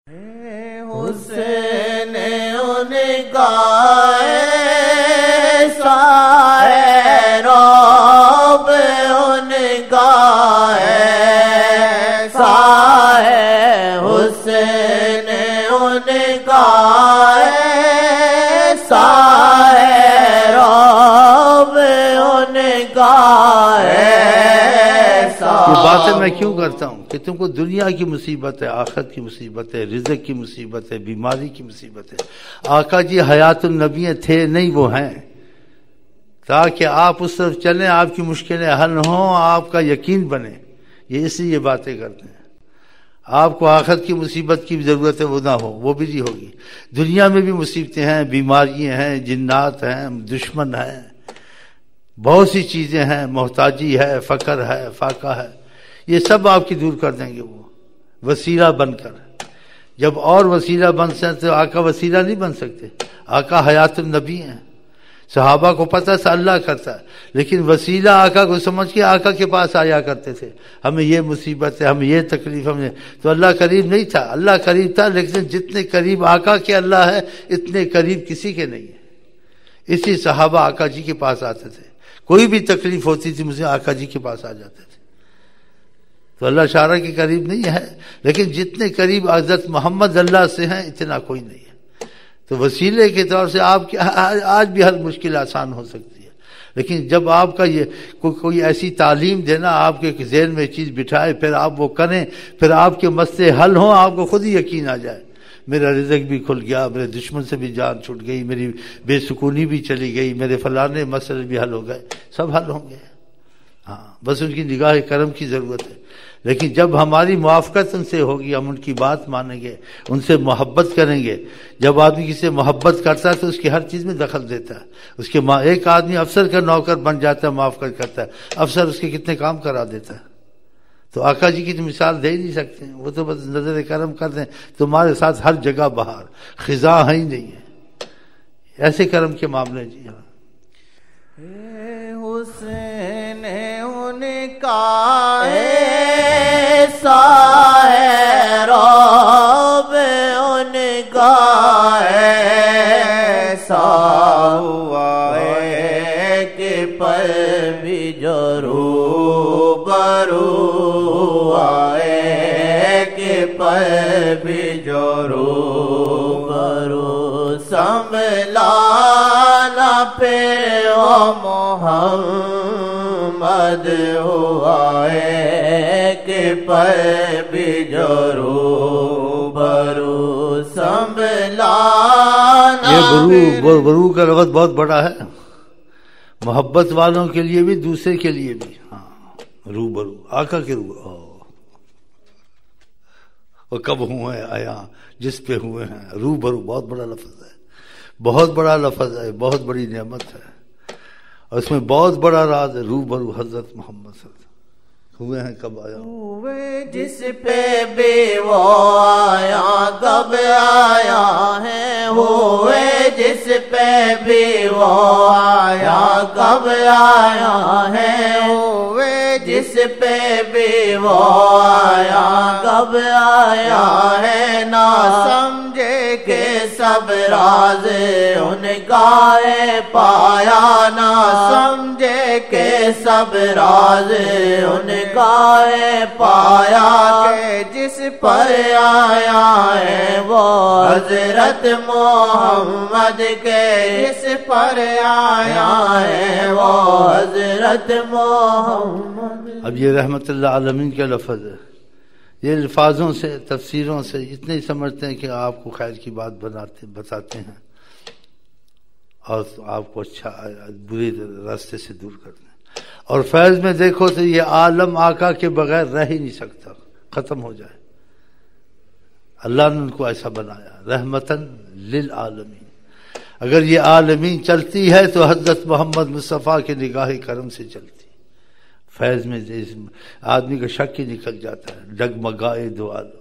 حسین ان کا ایسا ہے رب، ان کا ایسا ہے حسین ان کا ایسا ہے رب، ان کا ایسا۔ یہ باتیں میں کیوں کرتا ہوں کہ تم کو دنیا کی مصیبت ہے، آخرت کی مصیبت ہے، رزق کی مصیبت ہے، بیماری کی مصیبت ہے۔ آقا جی حیات النبی تھے نہیں، وہ ہیں، تاکہ آپ اس طرف چلیں، آپ کی مشکلیں حل ہوں، آپ کا یقین بنے۔ یہ اس لیے یہ باتیں کرتے ہیں۔ آپ کو آخرت کی مصیبت کی بھی ضرورت ہے، وہ نہ ہو، وہ بھی نہیں ہوگی۔ دنیا میں بھی مصیبتیں ہیں، بیماریاں ہیں، جنات ہیں، دشمن ہیں، بہت سی چیزیں ہیں، محتاجی ہے، فقر ہے، فاقہ ہے، یہ سب آپ کی دور کر دیں گے وہ وسیلہ بن کر۔ جب اور وسیلہ بن سکتے تو آقا وسیلہ نہیں بن سکتے۔ آقا حیات النبی ہیں، صحابہ کو پتہ تھا اللہ کرتا ہے، لیکن وسیلہ آقا کو سمجھ کے آقا کے پاس آیا کرتے تھے۔ ہمیں یہ مصیبت ہے، ہمیں یہ تکلیف، ہمیں تو اللہ قریب نہیں تھا، اللہ قریب تھا، لیکن جتنے قریب آقا کے اللہ ہے اتنے قریب کسی کے نہیں ہے۔ اسی صحابہ آقا جی کے پاس آتے تھے، کوئی بھی تکلیف ہوتی تھی مجھے آقا جی کے پاس آ جاتے تھے۔ تو اللہ شارع کے قریب نہیں ہے، لیکن جتنے قریب حضرت محمد اللہ سے ہیں اتنا کوئی نہیں ہے۔ تو وسیلے کے طور سے آپ کی آج بھی ہر مشکل آسان ہو سکتی ہے، لیکن جب آپ کا یہ کوئی ایسی تعلیم دینا، آپ کے ذہن میں چیز بٹھائے، پھر آپ وہ کریں، پھر آپ کے مسئلے حل ہوں، آپ کو خود ہی یقین آ جائے میرا رزق بھی کھل گیا، میرے دشمن سے بھی جان چھوٹ گئی، میری بے سکونی بھی چلی گئی، میرے فلانے مسئلے بھی حل ہو گئے، سب حل ہوں گے۔ ہاں، بس ان کی نگاہ کرم کی ضرورت ہے۔ لیکن جب ہماری موافقت ان سے ہوگی، ہم ان کی بات مانیں گے، ان سے محبت کریں گے۔ جب آدمی کسی سے محبت کرتا ہے تو اس کی ہر چیز میں دخل دیتا ہے۔ اس کے ایک آدمی افسر کا نوکر بن جاتا ہے، موافقت کرتا ہے، افسر اس کے کتنے کام کرا دیتا ہے۔ تو آقا جی کی تو مثال دے ہی نہیں سکتے، وہ تو بس نظر کرم کر دیں، تمہارے ساتھ ہر جگہ بہار، خزاں ہے ہی نہیں ہے، ایسے کرم کے معاملے۔ جی ہاں، حسین ان کا ایسا ہے رب، ان کا ایسا ہوا ہے کہ پر بھی جو روبرو آئے، کہ پر بھی جو روبرو سنبھلا نہ پھر او محمد ہوا ہے، کہ پر بھی جو روبرو سنبھلا نہ۔ یہ برو کا لفظ بہت بڑا ہے، محبت والوں کے لیے بھی، دوسرے کے لیے بھی۔ ہاں، روبرو آقا کے روبرو، وہ کب ہوئے آیا جس پہ ہوئے ہیں روبرو، بہت بڑا لفظ ہے، بہت بڑا لفظ ہے، بہت بڑی نعمت ہے، اور اس میں بہت بڑا راز ہے۔ روبرو حضرت محمد صلی اللہ علیہ وسلم ہوئے ہیں، کب آیا ہوئے جس پہ بھی وہ آیا، کب آیا ہے، ہوئے جس پہ بھی وہ آیا، کب آیا ہے، ہوئے جس پہ بھی وہ آیا، کب آیا ہے، نہ سمجھے کہ سب راز ان کا پایا، نہ سمجھے کہ سب راز ان کا پایا، کہ جس پر آیا ہے وہ حضرت محمد، کے جس پر آیا ہے وہ حضرت محمد۔ اب یہ رحمت اللہ عالمین کا لفظ ہے، یہ الفاظوں سے، تفسیروں سے اتنے ہی سمجھتے ہیں کہ آپ کو خیر کی بات بتاتے ہیں اور آپ کو اچھا برے راستے سے دور کرتے ہیں۔ اور فیض میں دیکھو تو یہ عالم آقا کے بغیر رہ ہی نہیں سکتا، ختم ہو جائے۔ اللہ نے ان کو ایسا بنایا، رحمتاً للعالمین۔ اگر یہ عالمین چلتی ہے تو حضرت محمد مصطفیٰ کے نگاہ کرم سے چلتی۔ فیض میں آدمی کا شک ہی نکل جاتا ہے، ڈگمگائے دو عالم۔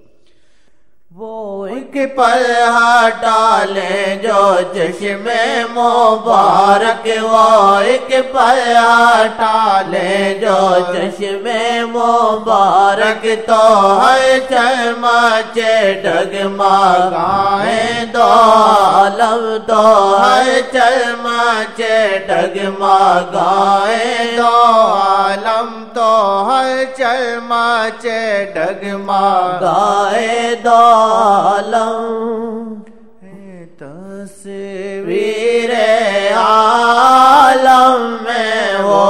وہ ایک ایک پل ہٹا لے جو چشم مبارک، وہ ایک پل ہٹا لے جو چشم مبارک، تو ہر چمچے ڈگمگائیں دو عالم، تو ہر چمچے ڈگمگائیں دو عالم، تو ہر چمچے ڈگمگائیں دو عالم۔ تصویر عالم میں وہ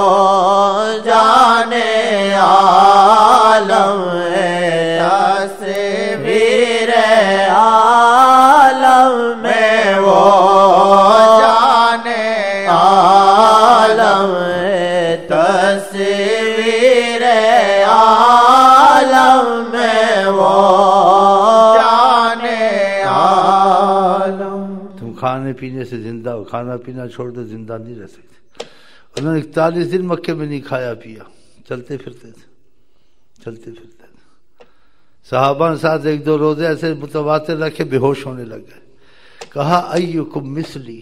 جانے عالم ہے، تصویر عالم میں وہ جانے عالم ہے، تصویر عالم میں وہ جانے عالم۔ تم کھانے پینے سے زندہ ہو، کھانا پینا چھوڑ دو زندہ نہیں رہ سکتے۔ انہوں نے 41 دن مکے میں نہیں کھایا پیا، چلتے پھرتے تھے، چلتے پھرتے تھے۔ صحابہ نے ساتھ ایک دو روزے ایسے متواتر رکھے، بے ہوش ہونے لگ گئے۔ کہا ایکم مثلی،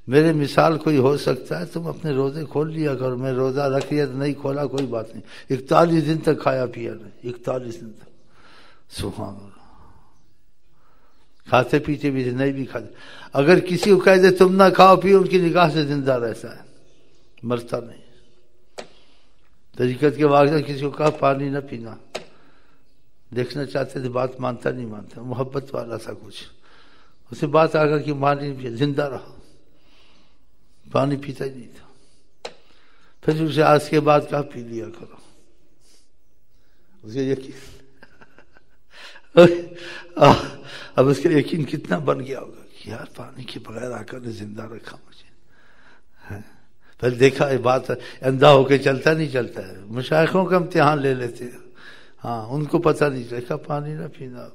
میرے مثال کوئی ہو سکتا ہے؟ تم اپنے روزے کھول لیا کرو، میں روزہ رکھ لیا تو نہیں کھولا کوئی بات نہیں۔ 41 دن تک کھایا پیا نہیں، 41 دن تک، سبحان اللہ۔ کھاتے پیتے بھی نہیں بھی کھاتے۔ اگر کسی کو کہہ دے تم نہ کھاؤ پیو، ان کی نگاہ سے زندہ رہتا ہے، مرتا نہیں۔ طریقت کے واقعہ کسی کو کہا پانی نہ پینا، دیکھنا چاہتے تھے، بات مانتا نہیں مانتا، محبت والا تھا کچھ، اسے بات آگا کہ پانی زندہ رہا، پانی پیتا ہی نہیں تھا۔ پھر اسے آج کے بعد کہا پی لیا کرو، اسے یقین اب اس کا یقین کتنا بن گیا ہوگا کہ یار پانی کے بغیر آ کر نے زندہ رکھا مجھے۔ پھر دیکھا یہ بات اندھا ہو کے چلتا نہیں چلتا ہے، مشائخوں کا امتحان لے لیتے ہیں، ہاں ان کو پتہ نہیں چلتا پانی نہ پینا،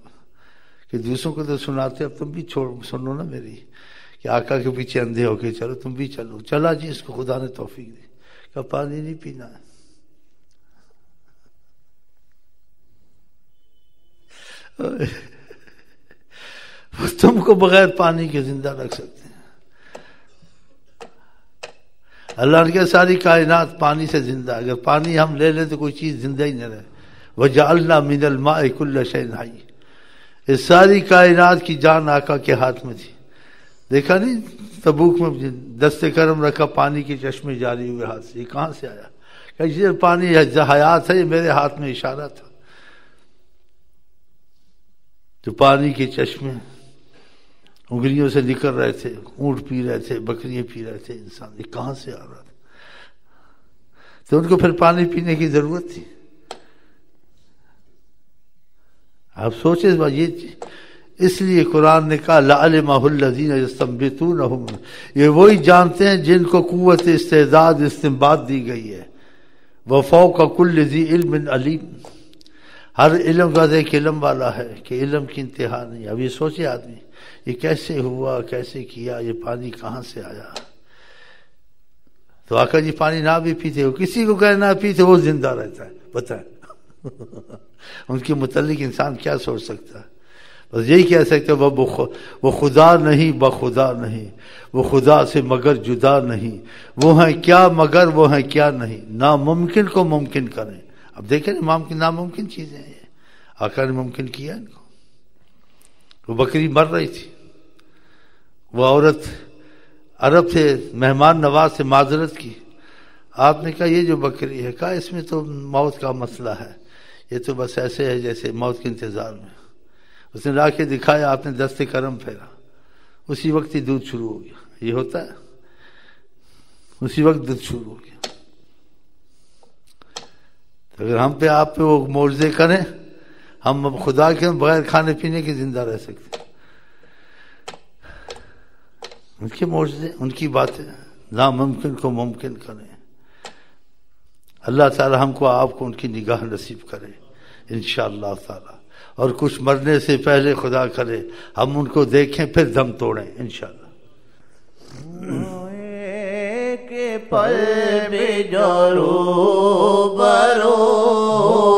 کہ دوسروں کو تو سناتے، اب تم بھی سنو نا میری، کہ آقا کے پیچھے اندھے ہو کے چلو، تم بھی چلو۔ چلا جی، اس کو خدا نے توفیق دی، کہ پانی نہیں پینا ہے۔ تم کو بغیر پانی کے زندہ رکھ سکتے ہیں۔ اللہ نے کہا ساری کائنات پانی سے زندہ، اگر پانی ہم لے لیں تو کوئی چیز زندہ ہی نہ رہے۔ وَجَعَلْنَا مِنَ الْمَاءِ كُلَّ شَيْءٍ حَيٍّ، اس ساری کائنات کی جان آقا کے ہاتھ میں تھی۔ دیکھا نہیں تبوک میں دست کرم رکھا، پانی کے چشمے جاری ہوئے ہاتھ سے، یہ کہاں سے آیا؟ کہ یہ پانی حیات ہے، یہ میرے ہاتھ میں اشارہ تھا۔ تو پانی کے چشمے انگلیوں سے نکل رہے تھے، اونٹ پی رہے تھے، بکریاں پی رہے تھے، انسان یہ کہاں سے آ رہا تھا؟ تو ان کو پھر پانی پینے کی ضرورت تھی۔ آپ سوچیں یہ اس لیے قرآن نے کہا لَعَلِمَهُ الَّذِينَ يَسْتَنبِطُونَهُ، یہ وہی جانتے ہیں جن کو قوت استعداد استنباط دی گئی ہے۔ وَفَوْقَ كُلِّ ذِي عِلْمٍ عَلِيمٍ، ہر علم کا ایک علم والا ہے کہ علم کی انتہا نہیں۔ اب یہ سوچے آدمی یہ کیسے ہوا، کیسے کیا، یہ پانی کہاں سے آیا؟ تو آقا جی پانی نہ بھی پیتے ہو، کسی کو کہے نہ پیتے وہ زندہ رہتا ہے، پتہ ہے ان کے متعلق انسان کیا سوچ سکتا ہے؟ بس یہی کہہ سکتے وہ خدا نہیں، بخدا نہیں، وہ خدا سے مگر جدا نہیں، وہ ہیں کیا مگر وہ ہیں کیا نہیں، ناممکن کو ممکن کریں۔ اب دیکھیں ناممکن چیزیں ہیں، آقا نے ممکن کیا ان کو۔ وہ بکری مر رہی تھی، وہ عورت عرب سے مہمان نواز سے معذرت کی، آپ نے کہا یہ جو بکری ہے، کہا اس میں تو موت کا مسئلہ ہے، یہ تو بس ایسے ہے جیسے موت کے انتظار میں۔ اس نے لا کے دکھایا، آپ نے دست کرم پھیرا، اسی وقت ہی دودھ شروع ہو گیا۔ یہ ہوتا ہے، اسی وقت دودھ شروع ہو گیا۔ تو اگر ہم پہ آپ پہ وہ معجزے کریں، ہم خدا کے بغیر کھانے پینے کے زندہ رہ سکتے ہیں۔ ان کے معجزے، ان کی باتیں، ناممکن کو ممکن کریں۔ اللہ تعالی ہم کو آپ کو ان کی نگاہ نصیب کرے انشاءاللہ تعالی، اور کچھ مرنے سے پہلے خدا کرے ہم ان کو دیکھیں پھر دم توڑیں انشاءاللہ۔ ایک پل بھی جو روبرو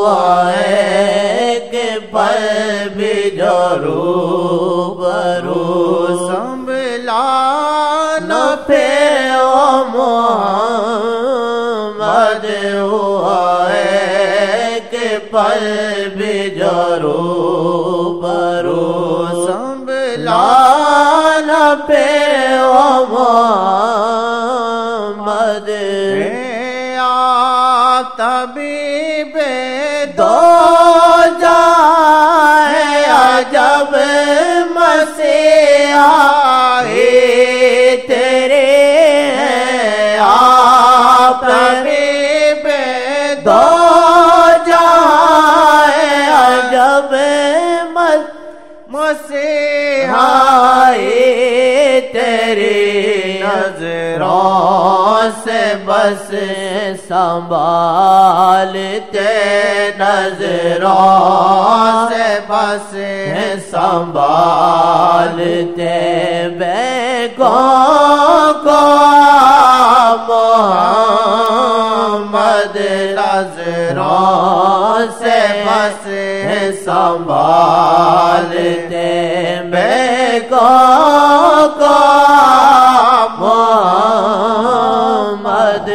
آئے، ایک پل بھی جو روبرو لانا پہ محمد آپ طبیب دو جائے عجب مسیحا تیرے ہیں آپ طبیب دو جائے عجب مسیحا تیری نظروں سے بس سنبھالتے نظروں سے بس سنبھالتے بیگوں کو محمد نظروں سے بس سنبھالتے بیگوں کو محمد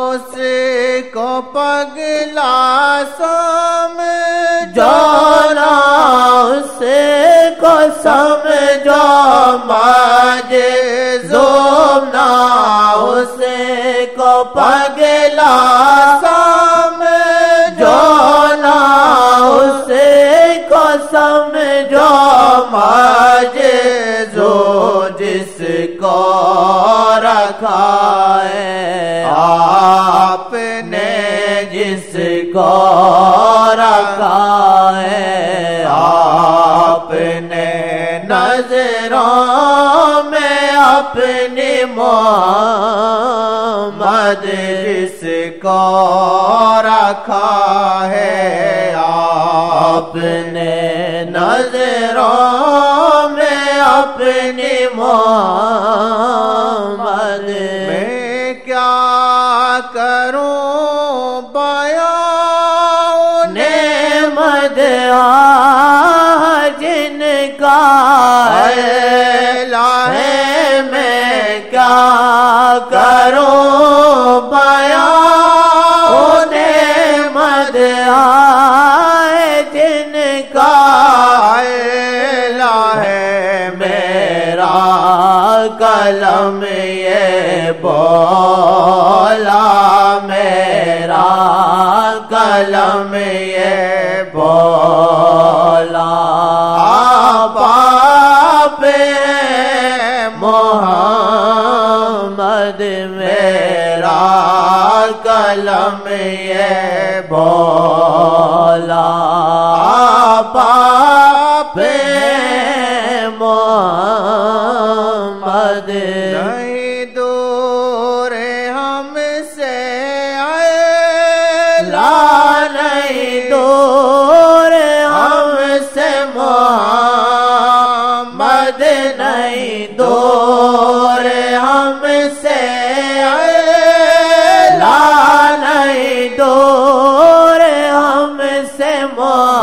اس کو پگلا سمجھو نا اس کو سمجھو مجذوب نا اس کو پگلا سمجھو نا اس کو سمجھو مجذوب جس کو رکھا ہے آپ نے جس کو رکھا ہے آپ نے نظروں میں اپنی محمد جس کو رکھا ہے آپ نے نظروں میں اپنی محمد میں کیا کروں بیان نعمت جن کا ہے میں کیا کروں بیان نعمت جن کا ہے میرا قلم یہ بولا میرا قلم یہ بولا آپ محمد میرا قلم یہ بولا آپ محمد نہیں دور ہم سے لا نہیں دور ہم سے محمد نہیں دور ہم سے لا نہیں دور ہم سے محمد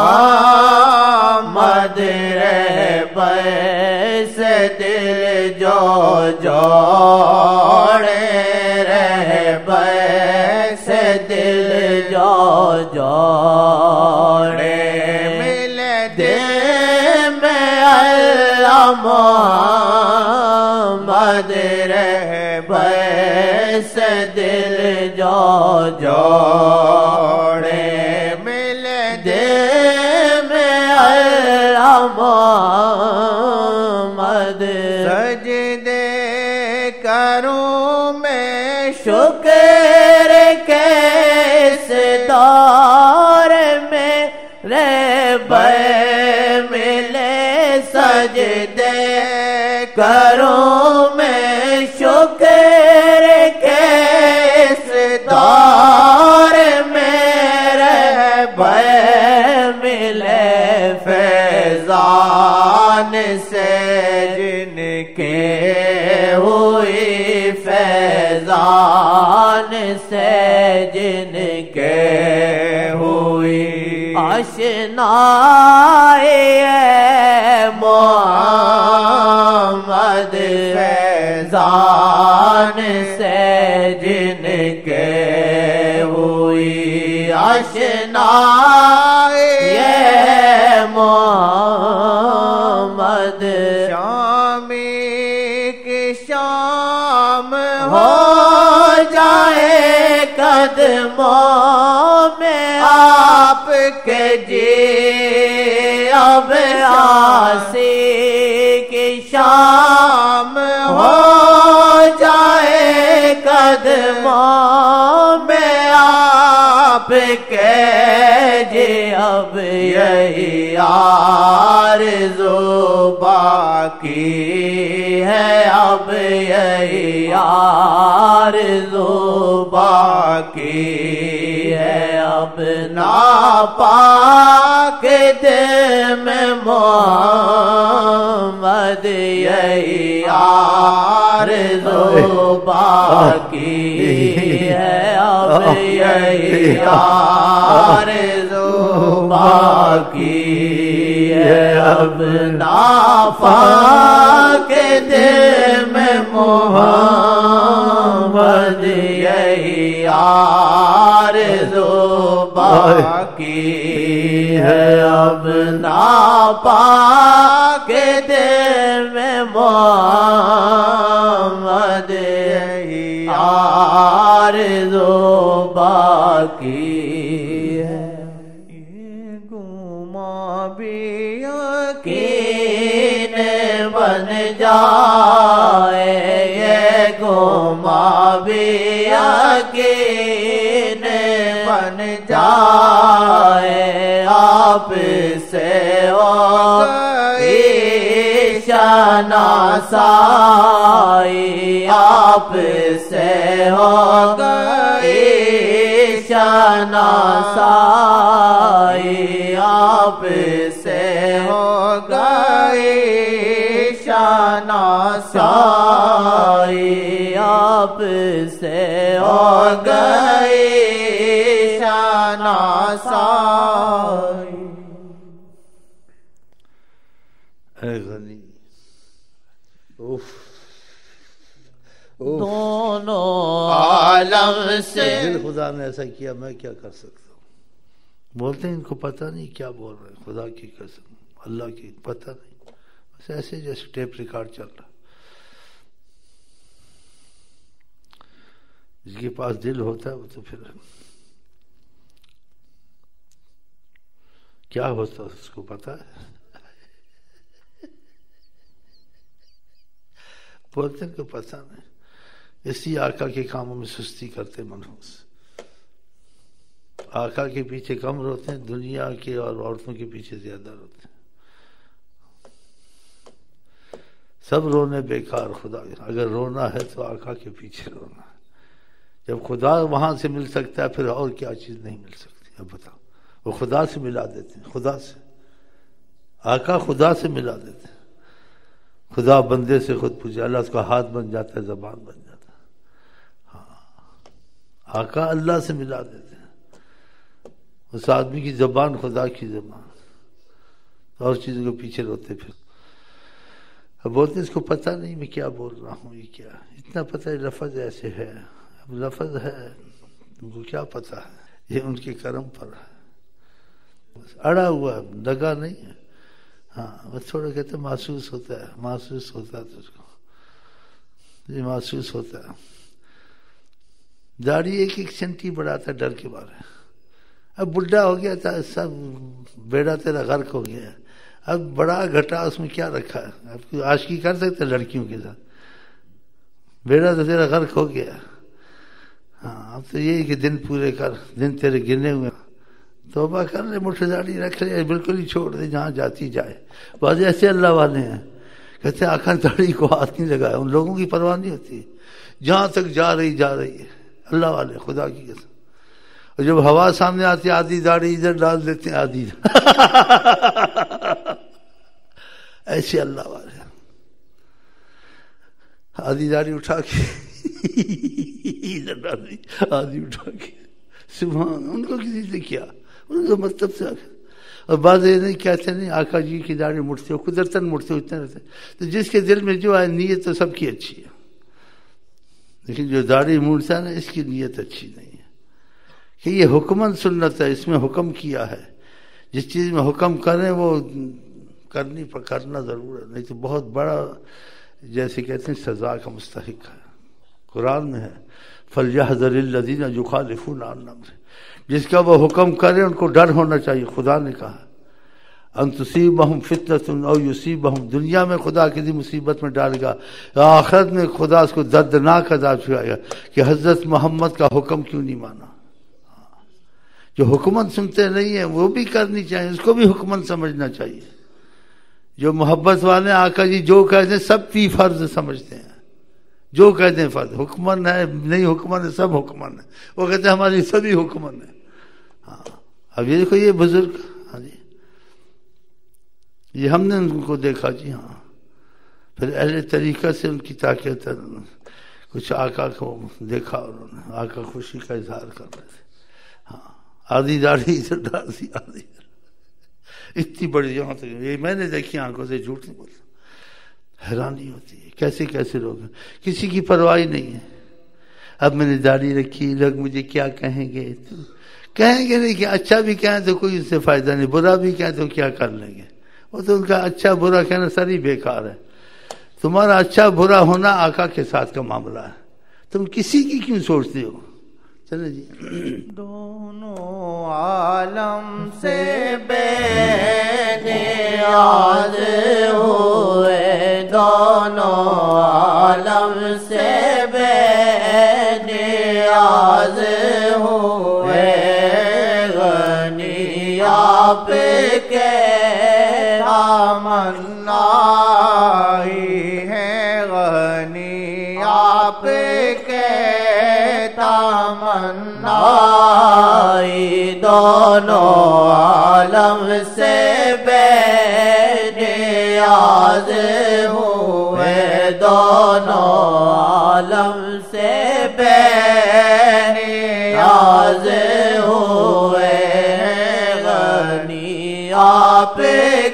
سے دل جو جوڑے رہبر سے دل جو جوڑے ملے دل میں اللہ محمد رہبر سے دل جو جوڑے ملے دل میں اللہ محمد سجدے کروں میں شکر کے اس دور میں رہبر ملے سجدے کروں میں شکر کے اس دور میں رہبر ملے فیضان سے جن کے ہوئی فیضان سے جن کے ہوئی آشنائی محمد فیضان سے جن کے ہوئی آشنائی محمد مد شامی کی شام ہو جائے قدموں میں آپ کے جی اب آسی کی شام ہو جائے قدموں میں آپ کے جی اب یہی آرزو باقی ہے اب یہی آرزو باقی ہے اب ناپاک دل میں محمد یہی آرزو باقی ہے اب یہی آرزو باقی ہے اب ناپاک دل میں محمد یہی آرزو باقی ہے اب ناپاک دل میں محمد یہی آرزو باقی ہے گما بھی یقین بن جائے یہ گما بھی یقین بن جائے آپ سے ہوگی شناسائی آپ سے ہوگی شناسائی آپ سے ہوگئی شناسائی آپ سے ہوگئی شناسائی اے غنی دونوں عالم سے دل خدا نے ایسا کیا میں کیا کر سکتا ہوں. بولتے ہیں ان کو پتہ نہیں کیا بول رہے ہیں. خدا کی قسم اللہ کی پتہ نہیں بس ایسے جیسے ٹیپ ریکارڈ چل رہا. جس کے پاس دل ہوتا ہے وہ تو پھر کیا ہوتا ہے اس کو پتہ ہے. بولتے ہیں کہ پتہ نہیں. اسی آقا کے کاموں میں سستی کرتے منحوس. آقا کے پیچھے کم روتے ہیں, دنیا کے اور عورتوں کے پیچھے زیادہ روتے ہیں. سب رونے بیکار. خدا اگر رونا ہے تو آقا کے پیچھے رونا ہے. جب خدا وہاں سے مل سکتا ہے پھر اور کیا چیز نہیں مل سکتی. اب بتاؤ, وہ خدا سے ملا دیتے ہیں. خدا سے آقا خدا سے ملا دیتے ہیں. خدا بندے سے خود پوچھے, اللہ اس کا ہاتھ بن جاتا ہے, زبان بن جاتا ہے. ہاں, آقا اللہ سے ملا دیتے ہیں. اس آدمی کی زبان خدا کی زبان, اور چیزوں کے پیچھے روتے پھر. اب بولتے اس کو پتہ نہیں میں کیا بول رہا ہوں. یہ کیا اتنا پتہ ہے, لفظ ایسے ہے. اب لفظ ہے تم کو کیا پتہ ہے, یہ ان کے کرم پر ہے. اڑا ہوا ہے, لگا نہیں ہے. ہاں بس تھوڑا کہتے ہیں محسوس ہوتا ہے. محسوس ہوتا ہے تجھ کو, یہ محسوس ہوتا ہے. داڑھی ایک ایک سینٹی بڑھاتا ہے ڈر کے بارے. اب بڈھا ہو گیا تھا, سب بیڑا تیرا غرق ہو گیا. اب بڑا گھٹا اس میں کیا رکھا ہے. اب عاشقی کر سکتے لڑکیوں کے ساتھ, بیڑا تو تیرا غرق ہو گیا. ہاں اب تو یہی کہ دن پورے کر, دن تیرے گنے ہوئے. توبہ کر لے, مٹھ داڑھی رکھ لے, بالکل ہی چھوڑ دے, جہاں جاتی جائے. بعض ایسے اللہ والے ہیں کہتے ہیں آخر داڑھی کو ہاتھ نہیں لگایا. ان لوگوں کی پرواہ نہیں ہوتی, جہاں تک جا رہی ہے. اللہ والے خدا کی قسم. اور جب ہوا سامنے آتی آدھی داڑھی ادھر ڈال دیتے ہیں, آدھی ایسے اللہ والے. آدھی داڑھی اٹھا کے ادھر ڈال دی, آدھی اٹھا کے. سبحان, ان کو کسی سے کیا, ان کو مطلب سے. اور بعض یہ نہیں کہتے نہیں آقا جی کی داڑھی مڑتے ہو, قدرتاً مڑتے ہو, اتنے رہتے. تو جس کے دل میں جو ہے نیت تو سب کی اچھی ہے, لیکن جو داڑھی مڑتا ہے نا اس کی نیت اچھی نہیں ہے. کہ یہ حکمن سنت ہے, اس میں حکم کیا ہے. جس چیز میں حکم کریں وہ کرنا ضرور ہے، نہیں تو بہت بڑا جیسے کہتے ہیں سزا کا مستحق ہے۔ قرآن میں ہے فَلْيَحْذَرِ الَّذِينَ يُخَالِفُونَ عَنْ أَمْرِهِ، جس کا وہ حکم کرے ان کو ڈر ہونا چاہیے۔ خدا نے کہا ان تصیبہم فتنۃ او یصیبہم، دنیا میں خدا کسی مصیبت میں ڈالے گا، آخرت میں خدا اس کو دردناک عذاب چھوائے گا کہ حضرت محمد کا حکم کیوں نہیں مانا۔ جو حکمت سنتے نہیں ہیں وہ بھی کرنی چاہیے، اس کو بھی حکمت سمجھنا چاہیے۔ جو محبت والے آقا جی جو کہتے ہیں سب بھی فرض سمجھتے ہیں، جو کہتے ہیں فرض، حکمن ہے نہیں حکمن ہے، سب حکمن ہے، وہ کہتے ہیں ہماری سبھی حکمن ہے۔ ہاں اب یہ دیکھو یہ بزرگ، ہاں جی یہ ہم نے ان کو دیکھا جی ہاں، پھر اہل طریقہ سے ان کی طاقت کچھ آقا کو دیکھا، انہوں نے آقا خوشی کا اظہار کر رہے تھے، ہاں آدھی داڑھی ادھر ڈال دی، آدھی اتنی بڑی یہاں تک، یہ میں نے دیکھی آنکھوں سے، جھوٹ نہیں بولتا، حیرانی ہوتی ہے کیسے کیسے لوگ ہیں، کسی کی پرواہ نہیں ہے۔ اب میں نے داڑھی رکھی، لوگ مجھے کیا کہیں گے، کہیں گے نہیں کہ اچھا بھی کہیں تو کوئی اس سے فائدہ نہیں، برا بھی کہیں تو کیا کر لیں گے، وہ تو ان کا اچھا برا کہنا ساری بیکار ہے۔ تمہارا اچھا برا ہونا آقا کے ساتھ کا معاملہ ہے، تم کسی کی کیوں سوچتے ہو؟ چلے جی دونوں عالم سے بے نیاز ہوئے، دونوں عالم سے بے نیاز ہوئے، غنی آپ کے تمنائی ہے، غنی آپ کے تمنائی، دونوں عالم سے بے نیاز ہوئے، دونوں عالم سے بے نیاز ہوئے، غنی آپ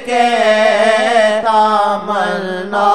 کے تمنا